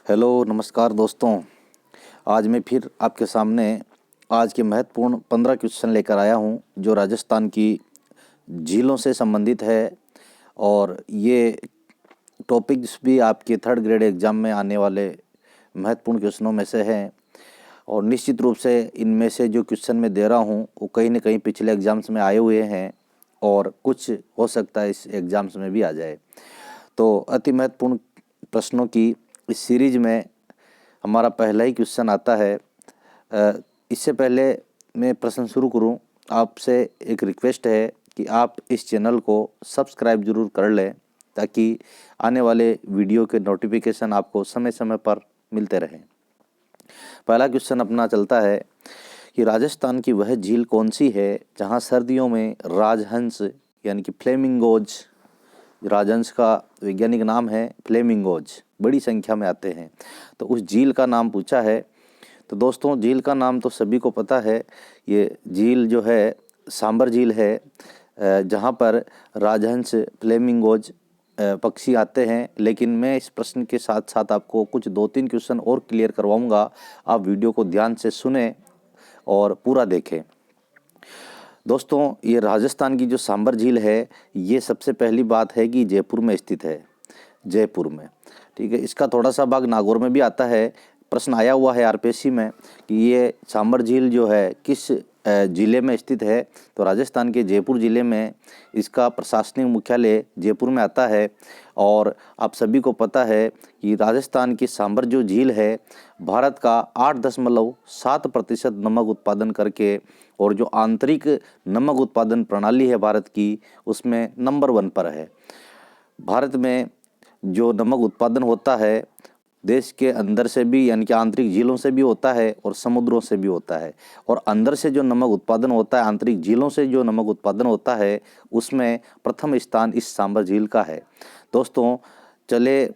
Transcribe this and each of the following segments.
Hello नमस्कार दोस्तों। आज मैं फिर आपके सामने आज के महत्वपूर्ण 15 क्वेश्चन लेकर आया हूं जो राजस्थान की झीलों से संबंधित है। और ये टॉपिक्स भी आपके थर्ड ग्रेड एग्ज़ाम में आने वाले महत्वपूर्ण क्वेश्चनों में से हैं। और निश्चित रूप से इनमें से जो क्वेश्चन मैं दे रहा हूं वो कहीं ना कहीं पिछले एग्ज़ाम्स में आए हुए हैं और कुछ हो सकता है इस एग्ज़ाम्स में भी आ जाए। तो अति महत्वपूर्ण प्रश्नों की इस सीरीज में हमारा पहला ही क्वेश्चन आता है। इससे पहले मैं प्रश्न शुरू करूं, आपसे एक रिक्वेस्ट है कि आप इस चैनल को सब्सक्राइब जरूर कर लें ताकि आने वाले वीडियो के नोटिफिकेशन आपको समय समय पर मिलते रहें। पहला क्वेश्चन अपना चलता है कि राजस्थान की वह झील कौन सी है जहां सर्दियों में राजहंस यानी कि फ्लेमिंगोज, राजहंस का वैज्ञानिक नाम है फ्लेमिंगोज, बड़ी संख्या में आते हैं। तो उस झील का नाम पूछा है। तो दोस्तों झील का नाम तो सभी को पता है। ये झील जो है सांबर झील है जहाँ पर राजहंस फ्लेमिंगोज पक्षी आते हैं। लेकिन मैं इस प्रश्न के साथ साथ आपको कुछ 2-3 क्वेश्चन और क्लियर करवाऊंगा। आप वीडियो को ध्यान से सुने और पूरा देखें। दोस्तों ये राजस्थान की जो सांबर झील है ये सबसे पहली बात है कि जयपुर में स्थित है, जयपुर में। ठीक है, इसका थोड़ा सा भाग नागौर में भी आता है। प्रश्न आया हुआ है आरपीएससी में कि ये सांबर झील जो है किस ज़िले में स्थित है। तो राजस्थान के जयपुर ज़िले में इसका प्रशासनिक मुख्यालय जयपुर में आता है। और आप सभी को पता है कि राजस्थान की सांबर जो झील है भारत का 8.7% नमक उत्पादन करके, और जो आंतरिक नमक उत्पादन प्रणाली है भारत की उसमें नंबर 1 पर है। भारत में जो नमक उत्पादन होता है देश के अंदर से भी यानी कि आंतरिक झीलों से भी होता है और समुद्रों से भी होता है। और अंदर से जो नमक उत्पादन होता है, आंतरिक झीलों से जो नमक उत्पादन होता है उसमें प्रथम स्थान इस सांबर झील का है। दोस्तों चले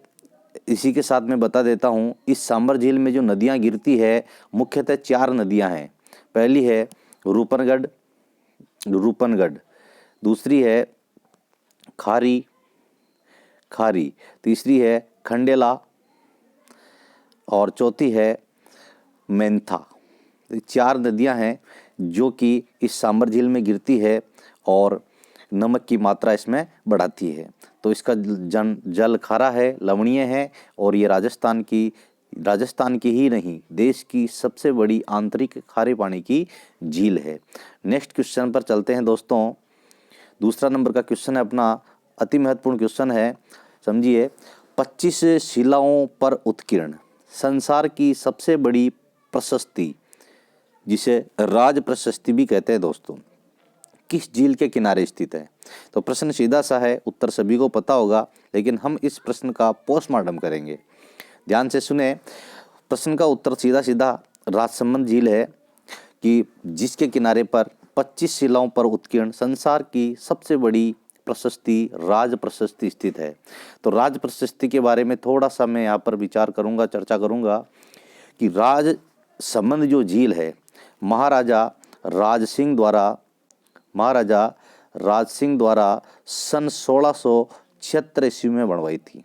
इसी के साथ मैं बता देता हूँ, इस सांबर झील में जो नदियाँ गिरती है मुख्यतः 4 नदियाँ हैं। पहली है रूपनगढ़, दूसरी है खारी, तीसरी है खंडेला और चौथी है मेंथा। तो 4 नदियां हैं जो कि इस सांबर झील में गिरती है और नमक की मात्रा इसमें बढ़ाती है। तो इसका जल खारा है, लवणीय है और ये राजस्थान की ही नहीं देश की सबसे बड़ी आंतरिक खारे पानी की झील है। नेक्स्ट क्वेश्चन पर चलते हैं दोस्तों। दूसरा नंबर का क्वेश्चन है अपना, अति महत्वपूर्ण क्वेश्चन है, समझिए। 25 शिलाओं पर उत्कीर्ण संसार की सबसे बड़ी प्रशस्ति, जिसे राज प्रशस्ति भी कहते हैं दोस्तों, किस झील के किनारे स्थित है? तो प्रश्न सीधा सा है, उत्तर सभी को पता होगा, लेकिन हम इस प्रश्न का पोस्टमार्टम करेंगे। ध्यान से सुने, प्रश्न का उत्तर सीधा सीधा राजसमंद झील है कि जिसके किनारे पर 25 शिलाओं पर उत्कीर्ण संसार की सबसे बड़ी प्रशस्ति राज प्रशस्ति स्थित है। तो राज प्रशस्ति के बारे में थोड़ा सा मैं यहाँ पर विचार करूँगा, चर्चा करूँगा कि राजसमंद जो झील है महाराजा राज सिंह द्वारा सन 1676 ईस्वी में बनवाई थी।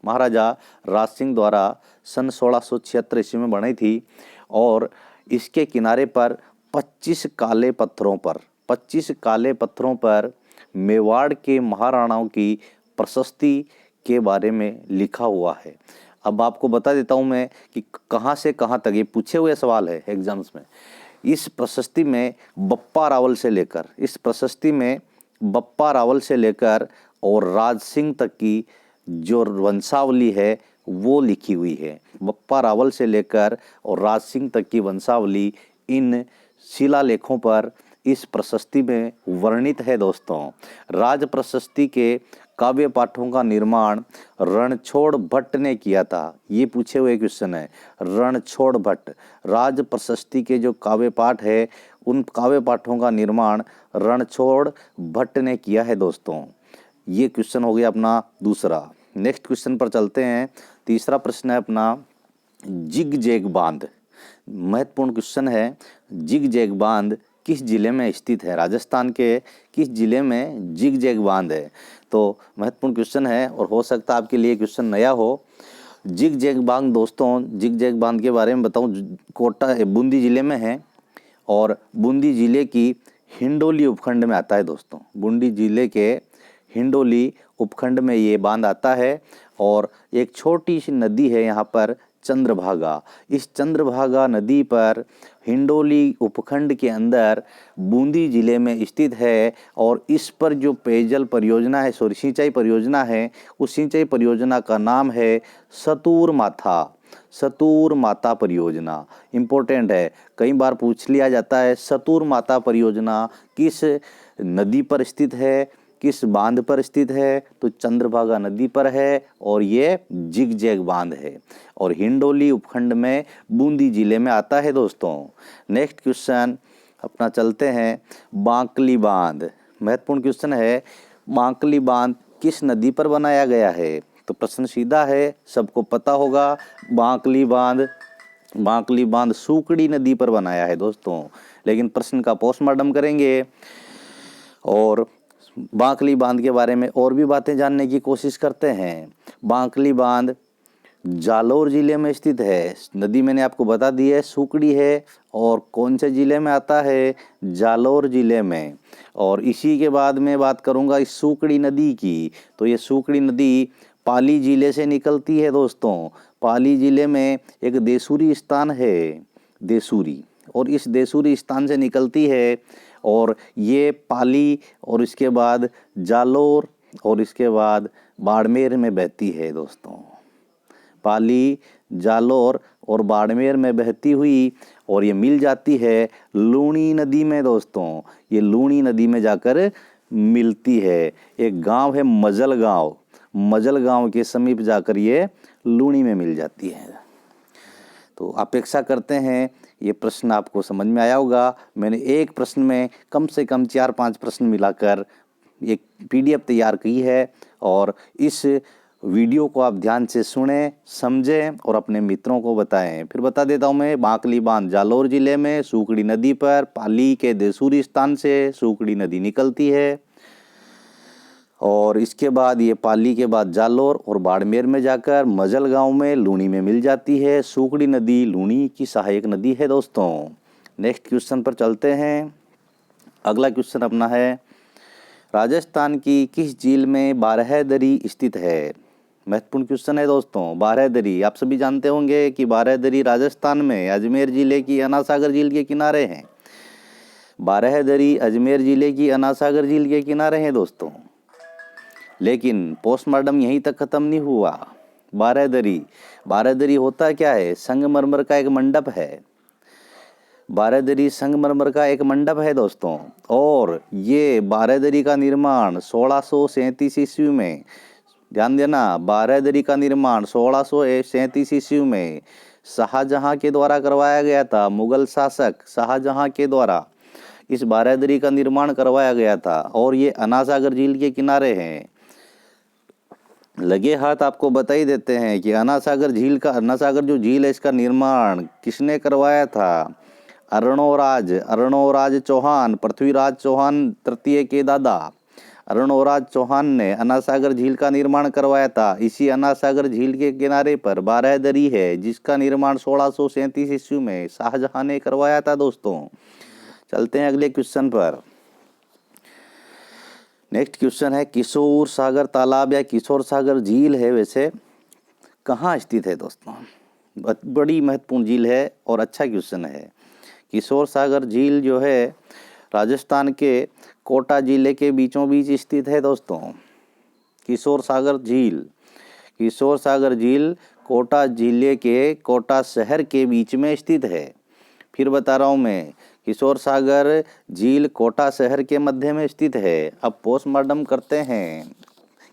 महाराजा राज सिंह द्वारा सन 1676 ईस्वी में बनाई थी। और इसके किनारे पर 25 काले पत्थरों पर मेवाड़ के महाराणाओं की प्रशस्ति के बारे में लिखा हुआ है। अब आपको बता देता हूं मैं कि कहां से कहां तक, ये पूछे हुए सवाल है एग्जाम्स में। इस प्रशस्ति में बप्पा रावल से लेकर और राज सिंह तक की जो वंशावली है वो लिखी हुई है। बप्पा रावल से लेकर और राज सिंह तक की वंशावली इन शिलालेखों पर इस प्रशस्ति में वर्णित है दोस्तों। राज प्रशस्ति के काव्य पाठों का निर्माण रणछोड़ भट्ट ने किया था। ये पूछे हुए क्वेश्चन है, रणछोड़ भट्ट। राज प्रशस्ति के जो काव्य पाठ है उन काव्य पाठों का निर्माण रणछोड़ भट्ट ने किया है दोस्तों। ये क्वेश्चन हो गया अपना दूसरा। नेक्स्ट क्वेश्चन पर चलते हैं। तीसरा प्रश्न है अपना, जिग जैग बांध। महत्वपूर्ण क्वेश्चन है, जिग जैग बांध किस जिले में स्थित है? राजस्थान के किस जिले में जिग जैग बांध है? तो महत्वपूर्ण क्वेश्चन है और हो सकता है आपके लिए क्वेश्चन नया हो। जिग जैग बांध दोस्तों, जिग जैग बांध के बारे में बताऊं, कोटा बूंदी ज़िले में है और बूंदी ज़िले की हिंडोली उपखंड में आता है दोस्तों। बूंदी ज़िले के हिंडोली उपखंड में ये बांध आता है और एक छोटी सी नदी है यहाँ पर, चंद्रभागा। इस चंद्रभागा नदी पर हिंडोली उपखंड के अंदर बूंदी ज़िले में स्थित है और इस पर जो पेयजल परियोजना है, सॉरी सिंचाई परियोजना है, उस सिंचाई परियोजना का नाम है सतूर माथा, सतूर माता परियोजना। इम्पोर्टेंट है, कई बार पूछ लिया जाता है सतूर माता परियोजना किस नदी पर स्थित है, किस बांध पर स्थित है, तो चंद्रभागा नदी पर है और ये जिग जैग बांध है और हिंडोली उपखंड में बूंदी जिले में आता है दोस्तों। नेक्स्ट क्वेश्चन अपना चलते हैं, बांकली बांध। महत्वपूर्ण क्वेश्चन है, बांकली बांध किस नदी पर बनाया गया है? तो प्रश्न सीधा है, सबको पता होगा, बांकली बांध सूकड़ी नदी पर बनाया है दोस्तों। लेकिन प्रश्न का पोस्टमार्टम करेंगे और बांकली बांध के बारे में और भी बातें जानने की कोशिश करते हैं। बांकली बांध जालौर जिले में स्थित है। नदी मैंने आपको बता दी है, सूकड़ी है और कौन से जिले में आता है? जालौर जिले में। और इसी के बाद मैं बात करूंगा इस सूकड़ी नदी की। तो ये सूकड़ी नदी पाली जिले से निकलती है दोस्तों। पाली जिले में एक देसूरी स्थान है, देसूरी, और इस देसूरी स्थान से निकलती है और ये पाली और इसके बाद जालौर और इसके बाद बाड़मेर में बहती है दोस्तों। पाली, जालौर और बाड़मेर में बहती हुई और ये मिल जाती है लूणी नदी में दोस्तों। ये लूणी नदी में जाकर मिलती है। एक गांव है मजल गांव, मजल गांव के समीप जाकर ये लूणी में मिल जाती है। तो अपेक्षा करते हैं ये प्रश्न आपको समझ में आया होगा। मैंने एक प्रश्न में कम से कम 4-5 प्रश्न मिलाकर एक PDF तैयार की है और इस वीडियो को आप ध्यान से सुनें, समझें और अपने मित्रों को बताएं। फिर बता देता हूं मैं, बांकली बांध जालौर जिले में सूकड़ी नदी पर पाली के देसूरी स्थान से सूकड़ी नदी निकलती है और इसके बाद ये पाली के बाद जालौर और बाड़मेर में जाकर मजल गांव में लूणी में मिल जाती है। सूकड़ी नदी लूणी की सहायक नदी है दोस्तों। नेक्स्ट क्वेश्चन पर चलते हैं। अगला क्वेश्चन अपना है, राजस्थान की किस झील में बारहदरी स्थित है? महत्वपूर्ण क्वेश्चन है दोस्तों। बारहदरी आप सभी जानते होंगे कि बारहदरी राजस्थान में अजमेर जिले की अनासागर झील के किनारे हैं। बारहदरी अजमेर जिले की अनासागर झील के किनारे हैं दोस्तों। लेकिन पोस्टमार्टम यहीं तक खत्म नहीं हुआ। बारहदरी होता क्या है? संगमरमर का एक मंडप है। बारहदरी संगमरमर का एक मंडप है दोस्तों और ये बारहदरी का निर्माण 1637 ईस्वी में, ध्यान देना, बारहदरी का निर्माण 1637 ईस्वी में शाहजहां के द्वारा करवाया गया था। मुगल शासक शाहजहां के द्वारा इस बारहदरी का निर्माण करवाया गया था और ये अनासागर झील के किनारे हैं। लगे हाथ आपको बता ही देते हैं कि अनासागर जो झील है इसका निर्माण किसने करवाया था? अरणोराज चौहान, पृथ्वीराज चौहान तृतीय के दादा अरणोराज चौहान ने अनासागर झील का निर्माण करवाया था। इसी अनासागर झील के किनारे पर बारहदरी है जिसका निर्माण 1637 ईस्वी में शाहजहां ने करवाया था दोस्तों। चलते हैं अगले क्वेश्चन पर। नेक्स्ट क्वेश्चन है, किशोर सागर तालाब या किशोर सागर झील है वैसे कहाँ स्थित है दोस्तों? बड़ी महत्वपूर्ण झील है और अच्छा क्वेश्चन है। किशोर सागर झील जो है राजस्थान के कोटा जिले के बीचों बीच स्थित है दोस्तों। किशोर सागर झील कोटा जिले के कोटा शहर के बीच में स्थित है। फिर बता रहा हूँ मैं, किशोर सागर झील कोटा शहर के मध्य में स्थित है। अब पोस्टमार्टम करते हैं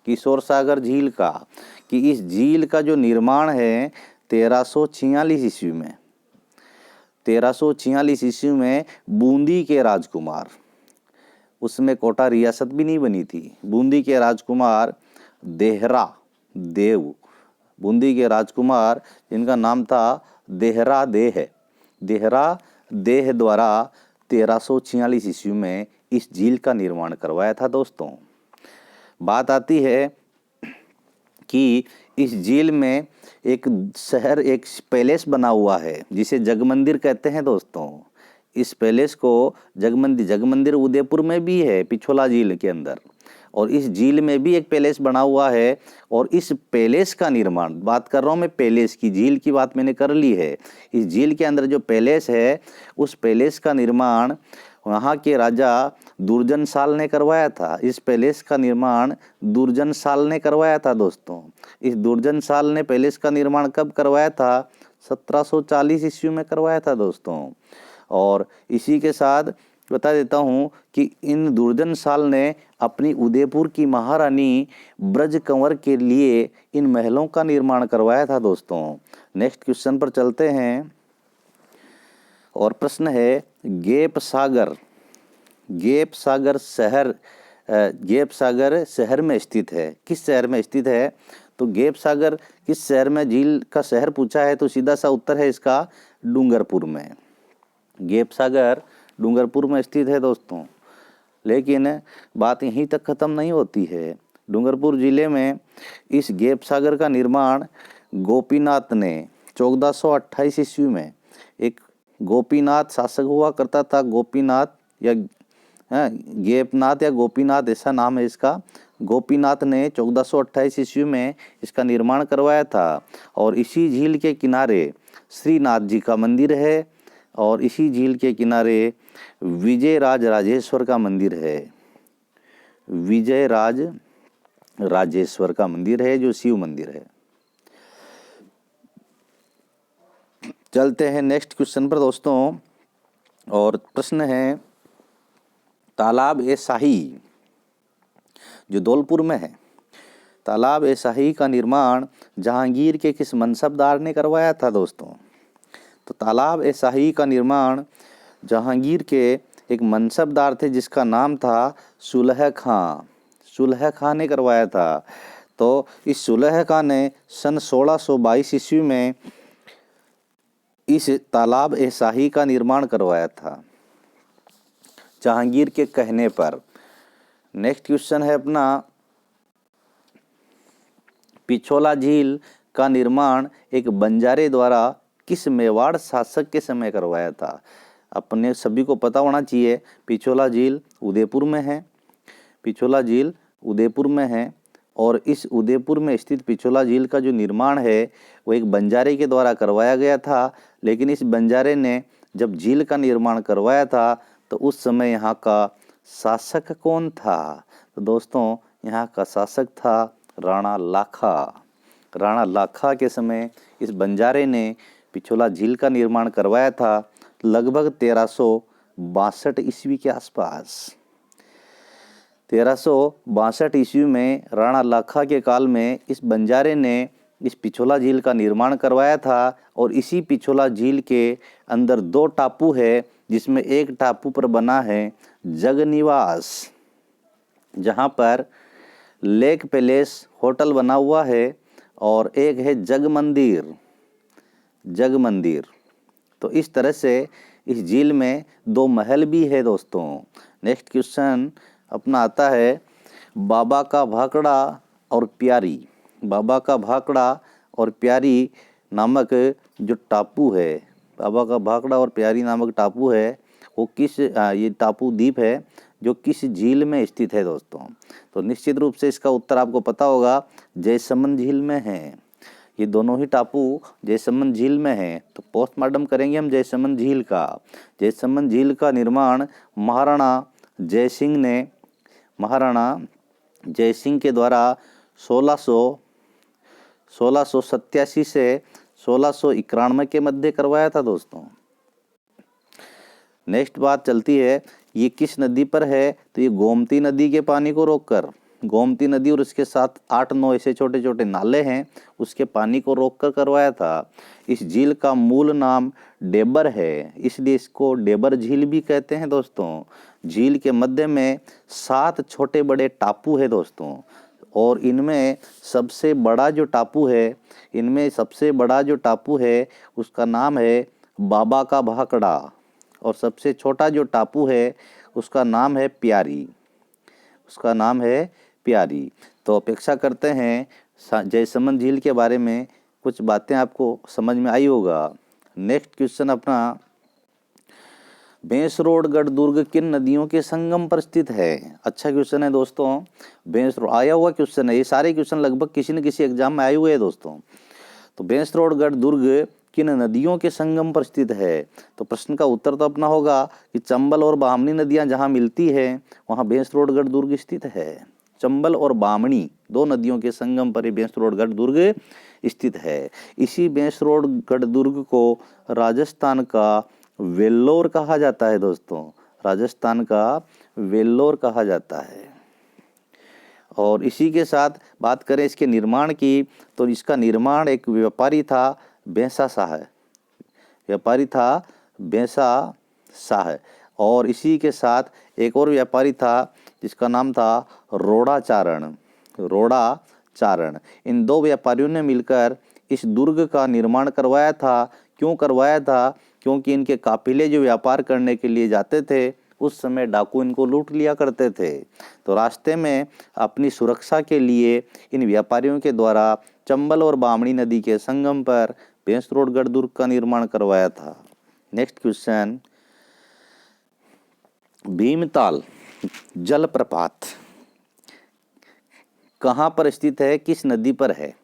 किशोर सागर झील का कि इस झील का जो निर्माण है 1346 ईस्वी में, 1346 ईस्वी में बूंदी के राजकुमार, उसमें कोटा रियासत भी नहीं बनी थी, बूंदी के राजकुमार बूंदी के राजकुमार जिनका नाम था देहरा देह द्वारा 1346 ईस्वी में इस झील का निर्माण करवाया था दोस्तों। बात आती है कि इस झील में एक शहर, एक पैलेस बना हुआ है जिसे जगमंदिर कहते हैं दोस्तों। इस पैलेस को जगमंदिर उदयपुर में भी है, पिछोला झील के अंदर, और इस झील में भी एक पैलेस बना हुआ है। और इस पैलेस का निर्माण, बात कर रहा हूँ मैं पैलेस की, झील की बात मैंने कर ली है। इस झील के अंदर जो पैलेस है, उस पैलेस का निर्माण वहाँ के राजा दुर्जनशाल ने करवाया था। इस पैलेस का निर्माण दुर्जनशाल ने करवाया था दोस्तों। इस दुर्जनशाल ने पैलेस का निर्माण कब करवाया था? 1740 ईस्वी में करवाया था दोस्तों। और इसी के साथ बता देता हूँ कि इन दुर्जनशाल ने अपनी उदयपुर की महारानी ब्रज कंवर के लिए इन महलों का निर्माण करवाया था दोस्तों। नेक्स्ट क्वेश्चन पर चलते हैं और प्रश्न है, गेप सागर शहर में स्थित है। किस शहर में स्थित है? तो गेप सागर किस शहर में, झील का शहर पूछा है तो सीधा सा उत्तर है इसका डूंगरपुर में। गेप सागर डूंगरपुर में स्थित है दोस्तों। लेकिन बात यहीं तक ख़त्म नहीं होती है। डूंगरपुर जिले में इस गेप सागर का निर्माण गोपीनाथ ने 1428 ईस्वी में, एक गोपीनाथ शासक हुआ करता था, गोपीनाथ या गेपनाथ या गोपीनाथ ऐसा नाम है इसका। गोपीनाथ ने 1428 ईस्वी में इसका निर्माण करवाया था। और इसी झील के किनारे श्रीनाथ जी का मंदिर है, और इसी झील के किनारे विजयराज राजेश्वर का मंदिर है। विजयराज राजेश्वर का मंदिर है जो शिव मंदिर है। चलते हैं नेक्स्ट क्वेश्चन पर दोस्तों, और प्रश्न है, तालाब ए शाही जो धौलपुर में है, तालाब ए शाही का निर्माण जहांगीर के किस मनसबदार ने करवाया था दोस्तों? तो तालाब ए शाही का निर्माण जहांगीर के एक मनसबदार थे जिसका नाम था सुलह खां ने करवाया था। तो इस सुलह खां ने सन 1622 ईस्वी में इस तालाब ए शाही का निर्माण करवाया था जहांगीर के कहने पर। नेक्स्ट क्वेश्चन है अपना, पिछोला झील का निर्माण एक बंजारे द्वारा किस मेवाड़ शासक के समय करवाया था? अपने सभी को पता होना चाहिए, पिछोला झील उदयपुर में है। पिछोला झील उदयपुर में है, और इस उदयपुर में स्थित पिछोला झील का जो निर्माण है वो एक बंजारे के द्वारा करवाया गया था। लेकिन इस बंजारे ने जब झील का निर्माण करवाया था तो उस समय यहाँ का शासक कौन था? तो दोस्तों यहाँ का शासक था राणा लाखा के समय इस बंजारे ने पिछोला झील का निर्माण करवाया था, लगभग 1362 ईस्वी के आसपास। 1362 ईस्वी में राणा लाखा के काल में इस बंजारे ने इस पिछोला झील का निर्माण करवाया था। और इसी पिछोला झील के अंदर 2 टापू है, जिसमें एक टापू पर बना है जगनिवास, जहाँ पर लेक पैलेस होटल बना हुआ है, और एक है जगमंदिर। तो इस तरह से इस झील में 2 महल भी है दोस्तों। नेक्स्ट क्वेश्चन अपना आता है, बाबा का भाकड़ा और प्यारी नामक जो टापू है, बाबा का भाकड़ा और प्यारी नामक टापू है, वो ये टापू द्वीप है जो किस झील में स्थित है दोस्तों? तो निश्चित रूप से इसका उत्तर आपको पता होगा, जयसमंद झील में है। ये दोनों ही टापू जयसमंद झील में है। तो पोस्टमार्टम करेंगे हम जयसमंद झील का निर्माण महाराणा जयसिंह के द्वारा 1687 से 1691 के मध्य करवाया था दोस्तों। नेक्स्ट बात चलती है, ये किस नदी पर है? तो ये गोमती नदी के पानी को रोककर, गोमती नदी और इसके साथ 8-9 ऐसे छोटे छोटे नाले हैं, उसके पानी को रोककर करवाया था। इस झील का मूल नाम डेबर है, इसलिए इसको डेबर झील भी कहते हैं दोस्तों। झील के मध्य में 7 छोटे बड़े टापू है दोस्तों, और इनमें सबसे बड़ा जो टापू है उसका नाम है बाबा का भाकड़ा, और सबसे छोटा जो टापू है उसका नाम है प्यारी। तो अपेक्षा करते हैं जयसमंद झील के बारे में कुछ बातें आपको समझ में आई होगा। नेक्स्ट क्वेश्चन अपना, भैंसरोडगढ़ दुर्ग किन नदियों के संगम पर स्थित है? अच्छा क्वेश्चन है दोस्तों, भैंसरोड आया हुआ क्वेश्चन है, ये सारे क्वेश्चन लगभग किसी न किसी एग्जाम में आए हुए हैं दोस्तों। तो भैंसरोडगढ़ दुर्ग किन नदियों के संगम पर स्थित है? तो प्रश्न का उत्तर तो अपना होगा कि चंबल और बामनी नदियां जहां मिलती है वहां भैंसरोडगढ़ दुर्ग स्थित है। चंबल और बामनी दो नदियों के संगम पर भैंसरोडगढ़ दुर्ग स्थित है। इसी भैंसरोडगढ़ दुर्ग को राजस्थान का वेल्लोर कहा जाता है दोस्तों, राजस्थान का वेल्लोर कहा जाता है। और इसी के साथ बात करें इसके निर्माण की, तो इसका निर्माण एक व्यापारी था भैंसा शाह, व्यापारी था भैंसा शाह। और इसी के साथ एक और व्यापारी था जिसका नाम था रोड़ाचारण, रोड़ाचारण। इन दो व्यापारियों ने मिलकर इस दुर्ग का निर्माण करवाया था। क्यों करवाया था? क्योंकि इनके काफिले जो व्यापार करने के लिए जाते थे उस समय डाकू इनको लूट लिया करते थे। तो रास्ते में अपनी सुरक्षा के लिए इन व्यापारियों के द्वारा चंबल और बामनी नदी के संगम पर भैंसरोडगढ़ दुर्ग का निर्माण करवाया था। नेक्स्ट क्वेश्चन, भीमताल जलप्रपात कहाँ पर स्थित है, किस नदी पर है?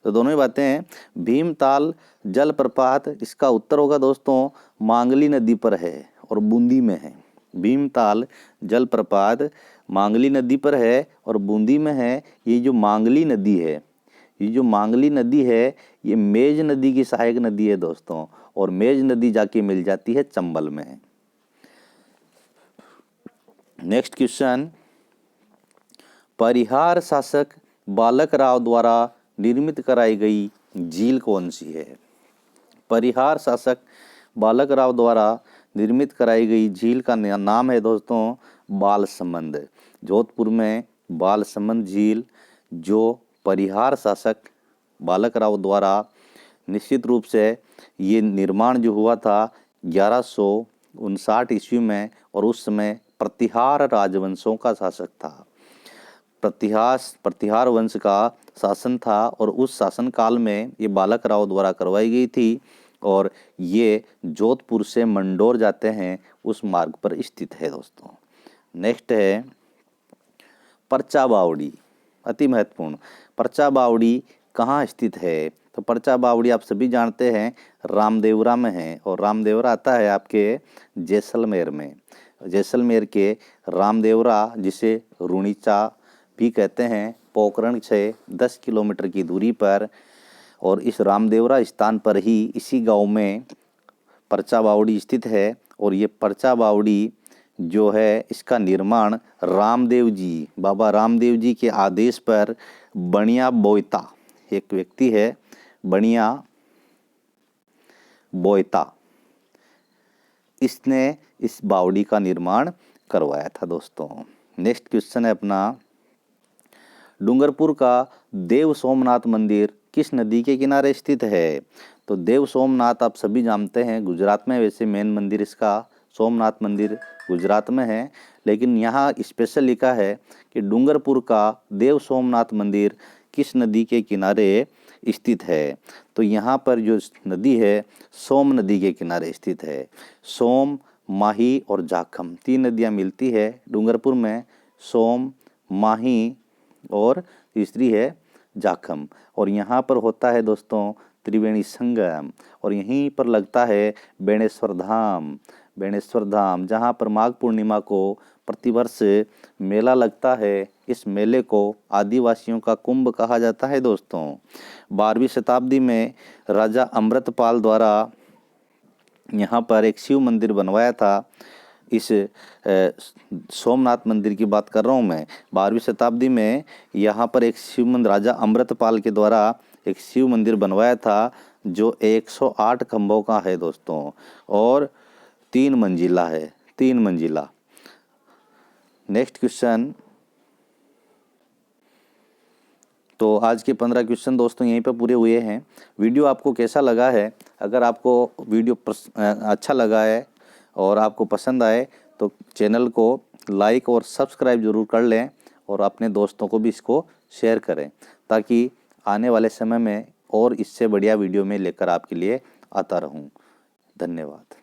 तो दोनों ही बातें हैं। भीमताल जलप्रपात, इसका उत्तर होगा दोस्तों मांगली नदी पर है और बूंदी में है। भीमताल जलप्रपात मांगली नदी पर है और बूंदी में है। ये जो मांगली नदी है, ये जो मांगली नदी है ये मेज नदी की सहायक नदी है दोस्तों, और मेज नदी जाके मिल जाती है चंबल में। नेक्स्ट क्वेश्चन, परिहार शासक बालक राव द्वारा निर्मित कराई गई झील कौन सी है? परिहार शासक बालक राव द्वारा निर्मित कराई गई झील का नाम है दोस्तों बालसमंद। जोधपुर में बालसमंद झील जो परिहार शासक बालक राव द्वारा निश्चित रूप से ये निर्माण जो हुआ था 1159 ईस्वी में, और उस समय प्रतिहार राजवंशों का शासक था। प्रतिहार वंश का शासन था और उस शासन काल में ये बालक राव द्वारा करवाई गई थी। और ये जोधपुर से मंडोर जाते हैं उस मार्ग पर स्थित है दोस्तों। नेक्स्ट है परचा बावड़ी, अति महत्वपूर्ण। परचा बावड़ी कहाँ स्थित है? तो परचा बावड़ी आप सभी जानते हैं रामदेवरा में है, और रामदेवरा आता है आपके जैसलमेर में। जैसलमेर के रामदेवरा, जिसे रुणीचा भी कहते हैं, पोखरण से 10 किलोमीटर की दूरी पर, और इस रामदेवरा स्थान पर ही इसी गांव में परचा बावड़ी स्थित है। और ये परचा बावड़ी जो है इसका निर्माण रामदेव जी, बाबा रामदेव जी के आदेश पर बनिया बोयता, एक व्यक्ति है बनिया बोयता, इसने इस बावड़ी का निर्माण करवाया था दोस्तों। नेक्स्ट क्वेश्चन है अपना, डूंगरपुर का देव सोमनाथ मंदिर किस नदी के किनारे स्थित है? तो देव सोमनाथ आप सभी जानते हैं गुजरात में, वैसे मेन मंदिर इसका सोमनाथ मंदिर गुजरात में है, लेकिन यहाँ स्पेशल लिखा है कि डूंगरपुर का देव सोमनाथ मंदिर किस नदी के किनारे स्थित है। तो यहाँ पर जो नदी है सोम नदी के किनारे स्थित है। सोम, माही और जाखम तीन नदियाँ मिलती है डूंगरपुर में, सोम, माही और तीसरी है जाखम। और यहाँ पर होता है दोस्तों त्रिवेणी संगम, और यहीं पर लगता है बेणेश्वर धाम, बेणेश्वर धाम, जहाँ पर माघ पूर्णिमा को प्रतिवर्ष मेला लगता है। इस मेले को आदिवासियों का कुंभ कहा जाता है दोस्तों। 12वीं शताब्दी में राजा अमृतपाल द्वारा यहाँ पर एक शिव मंदिर बनवाया था। इस सोमनाथ मंदिर की बात कर रहा हूँ मैं। 12वीं शताब्दी में यहाँ पर एक शिव मंदिर राजा अमृतपाल के द्वारा एक शिव मंदिर बनवाया था, जो 108 खंभों का है दोस्तों, और 3 मंजिला है, 3 मंजिला। नेक्स्ट क्वेश्चन, तो आज के 15 क्वेश्चन दोस्तों यहीं पर पूरे हुए हैं। वीडियो आपको कैसा लगा है? अगर आपको वीडियो अच्छा लगा है और आपको पसंद आए तो चैनल को लाइक और सब्सक्राइब ज़रूर कर लें, और अपने दोस्तों को भी इसको शेयर करें, ताकि आने वाले समय में और इससे बढ़िया वीडियो में लेकर आपके लिए आता रहूं। धन्यवाद।